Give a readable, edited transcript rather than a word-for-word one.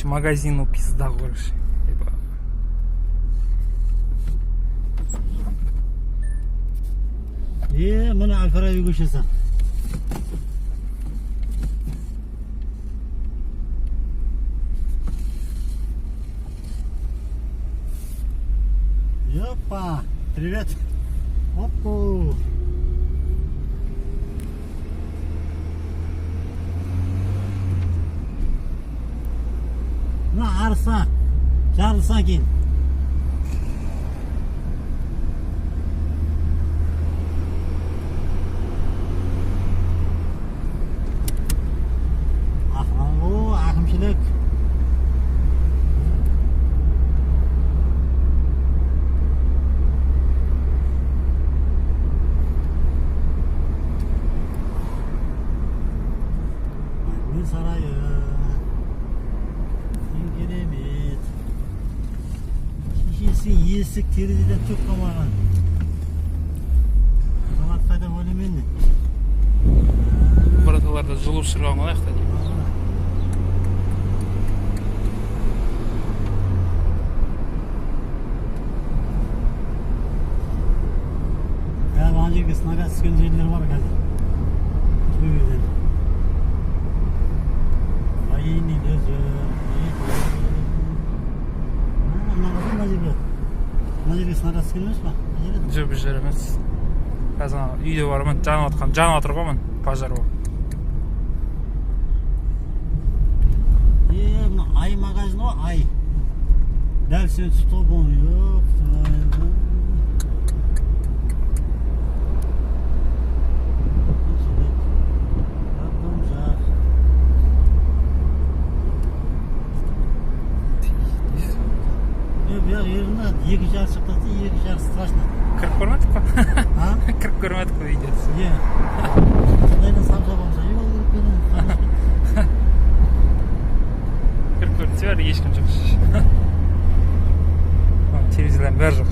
короче, магазину пизда, короче. Мына Al-Farabi көшесі. Опа, привет. Опу. Мына арса, жарылса кейін. Әкімшілік. Мәңгі сарайы. Ең керемет. Шешесі есік терезеден түк қалмаған. Сағат қайда ойлаймен де. Браталарда жылу шырған ғой аяқта деймін. Ана жерге снаряд түскен жерлер бар қазір. Төбеден. Военный өзі. Мына жерге снаряд түскен емес па? Жоқ, бұл жер емес. Қазір үйде бармын, жанып отыр ғой мен, пожар бол. Мына ай магазин ғой, ай. Дәл сен түсті ғой. Екі жар шықтасы, екі жар страшно. Кіріп көрмедік па? А? Кіріп көрмедік па үйдесі? Е. Құдайдан самса болса, үй ол кіріп көрмедік. Кіріп көрдісе бәрі ешкім жоқ. Терезелердің бәрі жоқ.